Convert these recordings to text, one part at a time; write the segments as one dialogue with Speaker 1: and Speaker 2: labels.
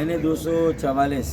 Speaker 1: NA 244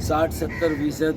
Speaker 1: 60-70%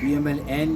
Speaker 1: PMLN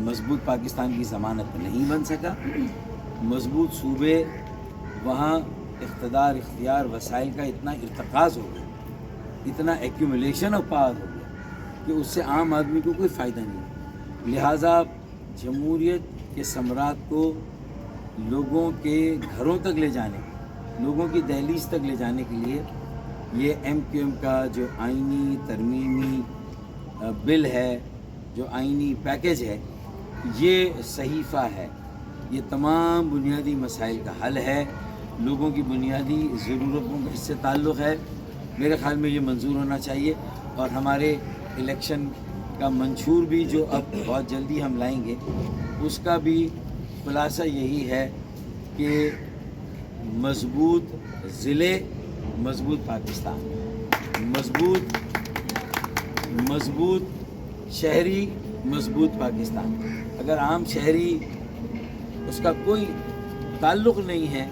Speaker 1: مضبوط پاکستان کی ضمانت نہیں بن سکا. مضبوط صوبے وہاں اقتدار اختیار وسائل کا اتنا ارتکاز ہو گیا, اتنا ایکیومولیشن آف پاور ہو گیا کہ اس سے عام آدمی کو کوئی فائدہ نہیں. لہٰذا جمہوریت کے ثمرات کو لوگوں کے گھروں تک لے جانے, لوگوں کی دہلیز تک لے جانے کے لیے یہ ایم کیو ایم کا جو آئینی ترمیمی بل ہے, جو آئینی پیکج ہے, یہ صحیفہ ہے. یہ تمام بنیادی مسائل کا حل ہے, لوگوں کی بنیادی ضرورتوں کا اس سے تعلق ہے. میرے خیال میں یہ منظور ہونا چاہیے, اور ہمارے الیکشن کا منشور بھی جو اب بہت جلدی ہم لائیں گے, اس کا بھی خلاصہ یہی ہے کہ مضبوط ضلع, مضبوط پاکستان, مضبوط شہری, مضبوط پاکستان. اگر عام شہری اس کا کوئی تعلق نہیں ہے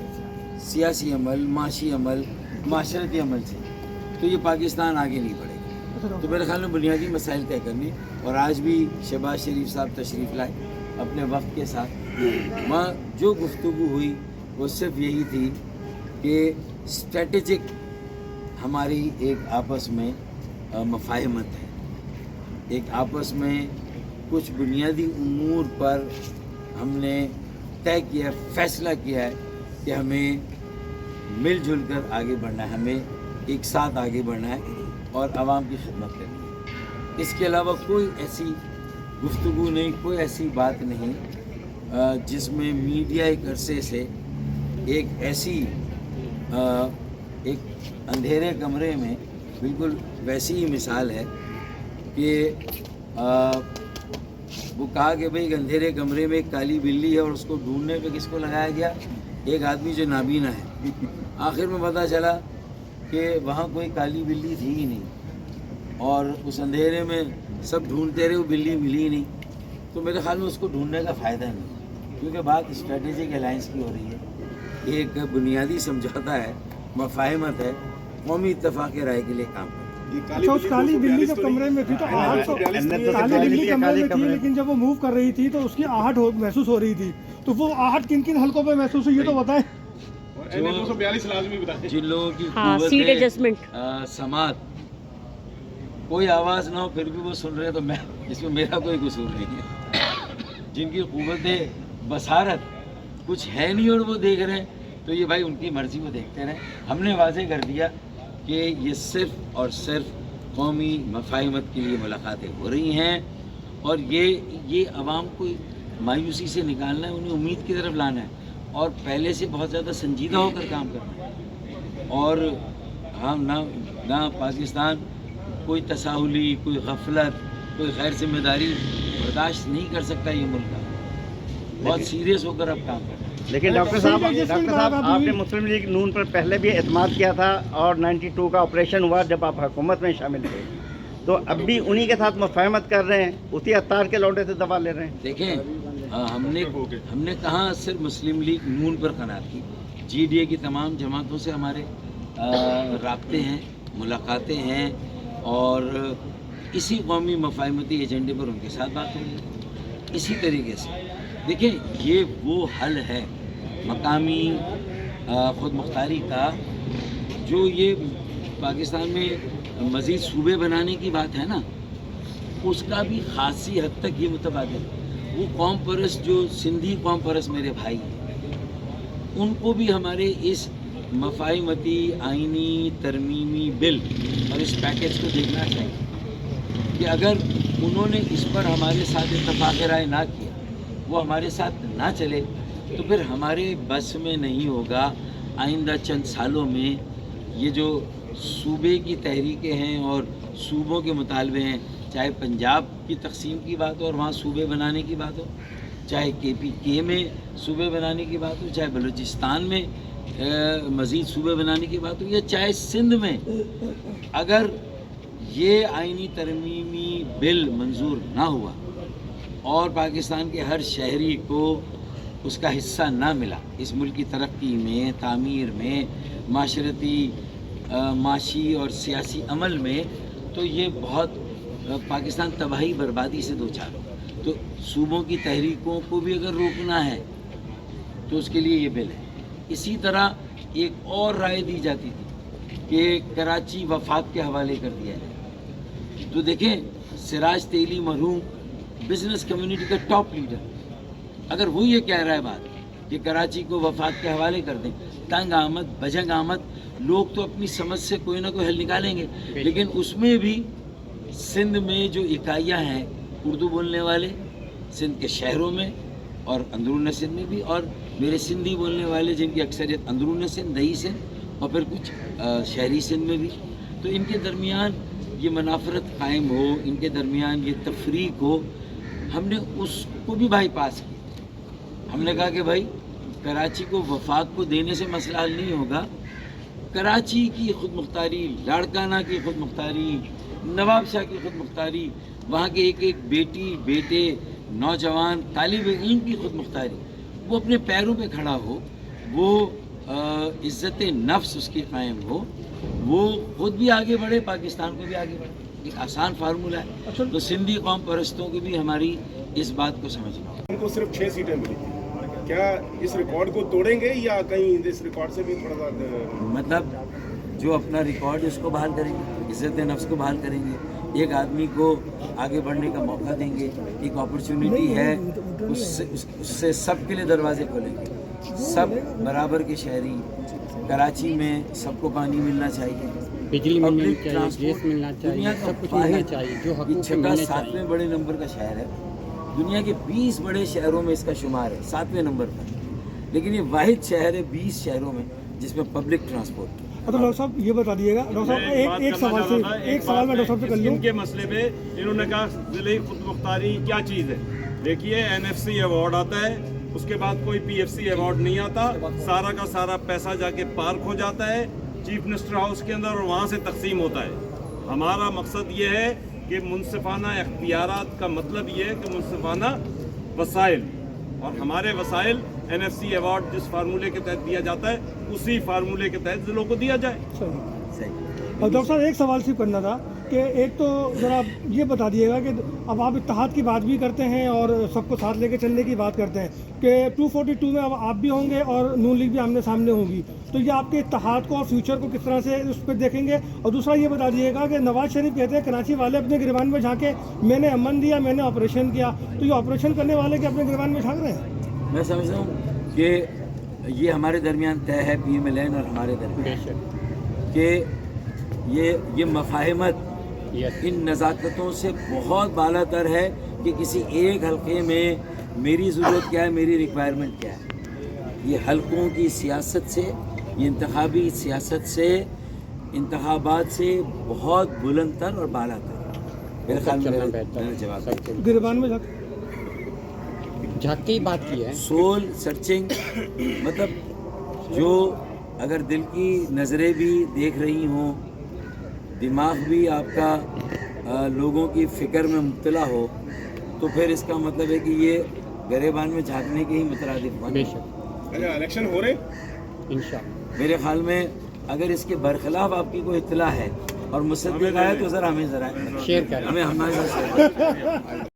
Speaker 1: سیاسی عمل, معاشی عمل, معاشرتی عمل سے, تو یہ پاکستان آگے نہیں بڑھے گا. تو میرے خیال میں بنیادی مسائل طے کرنے, اور آج بھی شہباز شریف صاحب تشریف لائے اپنے وقت کے ساتھ. وہاں جو گفتگو ہوئی وہ صرف یہی تھی کہ اسٹریٹجک ہماری ایک آپس میں مفاہمت ہے, ایک آپس میں کچھ بنیادی امور پر ہم نے طے کیا, فیصلہ کیا ہے کہ ہمیں مل جل کر آگے بڑھنا ہے, ہمیں ایک ساتھ آگے بڑھنا ہے اور عوام کی خدمت کرنی ہے. اس کے علاوہ کوئی ایسی گفتگو نہیں, کوئی ایسی بات نہیں جس میں میڈیا ایک عرصے سے ایک ایسی ایک اندھیرے کمرے میں, بالکل ویسی ہی مثال ہے کہ وہ کہا کہ بھئی ایک اندھیرے کمرے میں ایک کالی بلی ہے اور اس کو ڈھونڈنے پہ کس کو لگایا گیا, ایک آدمی جو نابینا ہے. آخر میں پتہ چلا کہ وہاں کوئی کالی بلی تھی ہی نہیں, اور اس اندھیرے میں سب ڈھونڈتے رہے, وہ بلی ملی ہی نہیں. تو میرے خیال میں اس کو ڈھونڈنے کا فائدہ نہیں, کیونکہ بات اسٹریٹجک الائنس کی ہو رہی ہے, ایک بنیادی سمجھوتا ہے, مفاہمت ہے, قومی اتفاق رائے کے لیے کام کرتا ہے.
Speaker 2: کالی بلی جو کمرے میں تھی تو آہٹ تو کالی بلی کمرے میں تھی, لیکن جب وہ موو کر رہی تھی تو اس کی آہٹ محسوس ہو رہی تھی. تو وہ آہٹ کن کن حلقوں پہ محسوس ہوئی یہ تو بتائیں.
Speaker 1: جن لوگوں کی قوت سماعت کوئی آواز نہ ہو پھر بھی وہ سن رہے, تو میں اس میں میرا کوئی قصور نہیں ہے. جن کی قوت بصارت کچھ ہے نہیں اور وہ دیکھ رہے ہیں, تو یہ بھائی ان کی مرضی, وہ دیکھتے رہیں. ہم نے واضح کر دیا کہ یہ صرف اور صرف قومی مفاہمت کے لیے ملاقاتیں ہو رہی ہیں, اور یہ عوام کو مایوسی سے نکالنا ہے, انہیں امید کی طرف لانا ہے, اور پہلے سے بہت زیادہ سنجیدہ ہو کر کام کرنا ہے. اور ہم نہ پاکستان کوئی تساہلی, کوئی غفلت, کوئی غیر ذمہ داری برداشت نہیں کر سکتا. یہ ملک بہت سیریس ہو کر اب کام کرنا ہے.
Speaker 3: لیکن ڈاکٹر صاحب آپ نے مسلم لیگ نون پر پہلے بھی اعتماد کیا تھا, اور 92 کا آپریشن ہوا جب آپ حکومت میں شامل تھے, تو اب بھی انہی کے ساتھ مفاہمت کر رہے ہیں, اسی عطار کے لوٹے سے دبا لے رہے ہیں.
Speaker 1: دیکھیں, ہم نے کہاں صرف مسلم لیگ نون پر قناعت کی, جی ڈی اے کی تمام جماعتوں سے ہمارے رابطے ہیں, ملاقاتیں ہیں, اور اسی قومی مفاہمتی ایجنڈے پر ان کے ساتھ بات ہوئی. اسی طریقے سے دیکھیں, یہ وہ حل ہے مقامی خود مختاری کا, جو یہ پاکستان میں مزید صوبے بنانے کی بات ہے نا, اس کا بھی خاصی حد تک یہ متبادل. وہ قوم پرست جو سندھی قوم پرست میرے بھائی ہیں, ان کو بھی ہمارے اس مفاہمتی آئینی ترمیمی بل اور اس پیکج کو دیکھنا چاہیے کہ اگر انہوں نے اس پر ہمارے ساتھ اتفاق رائے نہ کیا, وہ ہمارے ساتھ نہ چلے, تو پھر ہمارے بس میں نہیں ہوگا آئندہ چند سالوں میں یہ جو صوبے کی تحریکیں ہیں اور صوبوں کے مطالبے ہیں, چاہے پنجاب کی تقسیم کی بات ہو اور وہاں صوبے بنانے کی بات ہو, چاہے KPK میں صوبے بنانے کی بات ہو, چاہے بلوچستان میں مزید صوبے بنانے کی بات ہو, یا چاہے سندھ میں, اگر یہ آئینی ترمیمی بل منظور نہ ہوا اور پاکستان کے ہر شہری کو اس کا حصہ نہ ملا اس ملک کی ترقی میں, تعمیر میں, معاشرتی معاشی اور سیاسی عمل میں, تو یہ بہت پاکستان تباہی بربادی سے دوچار ہو. تو تو صوبوں کی تحریکوں کو بھی اگر روکنا ہے تو اس کے لیے یہ بل ہے. اسی طرح ایک اور رائے دی جاتی تھی کہ کراچی وفاق کے حوالے کر دیا جائے. تو دیکھیں سراج تیلی مرحوم بزنس کمیونٹی کا ٹاپ لیڈر, اگر وہ یہ کہہ رہا ہے بات کہ کراچی کو وفاق کے حوالے کر دیں, تنگ آمد بجنگ آمد لوگ تو اپنی سمجھ سے کوئی نہ کوئی حل نکالیں گے, لیکن اس میں بھی سندھ میں جو اکائیاں ہیں اردو بولنے والے سندھ کے شہروں میں اور اندرون سندھ میں بھی, اور میرے سندھی بولنے والے جن کی اکثریت اندرون سندھ دہی سندھ اور پھر کچھ شہری سندھ میں بھی, تو ان کے درمیان یہ منافرت قائم ہو, ان کے درمیان یہ تفریق ہو. ہم نے اس کو بھی بائی پاس کیا. ہم نے کہا کہ بھائی کراچی کو وفاق کو دینے سے مسئلہ حل نہیں ہوگا. کراچی کی خود مختاری, لاڑکانہ کی خود مختاری, نواب شاہ کی خود مختاری, وہاں کے ایک ایک بیٹی بیٹے نوجوان طالب علم کی خود مختاری, وہ اپنے پیروں پہ کھڑا ہو, وہ عزت نفس اس کی قائم ہو, وہ خود بھی آگے بڑھے, پاکستان کو بھی آگے بڑھے. ایک آسان فارمولہ ہے. تو سندھی قوم پرستوں کو بھی ہماری اس بات کو سمجھنا ہوگا.
Speaker 4: ان کو صرف 6 سیٹیں ملی تھی, کیا اس ریکارڈ کو توڑیں گے یا کہیں اس ریکارڈ سے بھی تھوڑا سا
Speaker 1: مطلب جو اپنا ریکارڈ اس کو بحال کریں گے, عزت نفس کو بحال کریں گے, ایک آدمی کو آگے بڑھنے کا موقع دیں گے, ایک اپرچونٹی ہے, اس سے سب کے لیے دروازے کھولیں گے. سب برابر کے شہری, کراچی میں سب کو پانی ملنا چاہیے,
Speaker 5: بجلی ملنی چاہیے, گیس ملنا چاہیے, سب کچھ ملنا چاہیے جو حقوق سے ملنے چاہیے.
Speaker 1: 7ویں بڑے نمبر کا شہر ہے, دنیا کے 20 بڑے شہروں میں اس کا شمار ہے 7ویں نمبر پر, لیکن یہ واحد شہر ہے 20 شہروں میں جس میں پبلک ٹرانسپورٹ.
Speaker 2: تو ڈاکٹر صاحب یہ بتا دیے گا, ڈاکٹر صاحب ایک سوال میں ڈاکٹر صاحب سے کر لوں.
Speaker 6: ان کے مسئلے پہ انہوں نے کہا ضلعی خود مختاری کیا چیز ہے. دیکھیے NFC ایوارڈ آتا ہے, اس کے بعد کوئی PFC ایوارڈ نہیں آتا, سارا کا سارا پیسہ جا کے پارک ہو جاتا ہے چیف منسٹر ہاؤس کے اندر اور وہاں سے تقسیم ہوتا ہے. ہمارا مقصد یہ ہے کہ منصفانہ اختیارات کا مطلب یہ ہے کہ منصفانہ وسائل, اور ہمارے وسائل NFC ایوارڈ جس فارمولے کے تحت دیا جاتا ہے اسی فارمولے کے تحت ضلعوں کو دیا جائے.
Speaker 2: اور ڈاکٹر صاحب ایک سوال صرف کرنا تھا کہ ایک تو ذرا یہ بتا دیے گا کہ اب آپ اتحاد کی بات بھی کرتے ہیں اور سب کو ساتھ لے کے چلنے کی بات کرتے ہیں کہ 242 میں اب آپ بھی ہوں گے اور نون لیگ بھی آمنے سامنے ہوگی, تو یہ آپ کے اتحاد کو اور فیوچر کو کس طرح سے اس پہ دیکھیں گے. اور دوسرا یہ بتا دیے گا کہ نواز شریف کہتے ہیں کراچی والے اپنے گریبان میں جھانکے, میں نے امن دیا, میں نے آپریشن کیا, تو یہ آپریشن کرنے والے کے اپنے گریبان میں جھانک رہے ہیں.
Speaker 1: میں سمجھتا ہوں کہ یہ ہمارے درمیان طے ہے, PMLN اور ہمارے درمیان, کہ یہ مفاہمت ان نزاکتوں سے بہت بالا تر ہے کہ کسی ایک حلقے میں میری ضرورت کیا ہے, میری ریکوائرمنٹ کیا ہے. یہ حلقوں کی سیاست سے, یہ انتخابی سیاست سے, انتخابات سے بہت بلند تر اور بالا تر. میرے خیال میں نے جواب
Speaker 2: گریبان میں
Speaker 5: جھانک کی بات کی ہے.
Speaker 1: سول سرچنگ مطلب جو اگر دل کی نظریں بھی دیکھ رہی ہوں, دماغ بھی آپ کا لوگوں کی فکر میں مبتلا ہو, تو پھر اس کا مطلب ہے کہ یہ گریبان میں جھانکنے کے ہی مترادف
Speaker 5: بے شک.
Speaker 4: اچھا الیکشن ہو رہے
Speaker 5: انشاءاللہ
Speaker 1: میرے خیال میں اگر اس کے برخلاف آپ کی کوئی اطلاع ہے اور مصدق ہے تو ذرا ہمیں
Speaker 5: شیئر کریں.
Speaker 1: ہمیں ہمارے ساتھ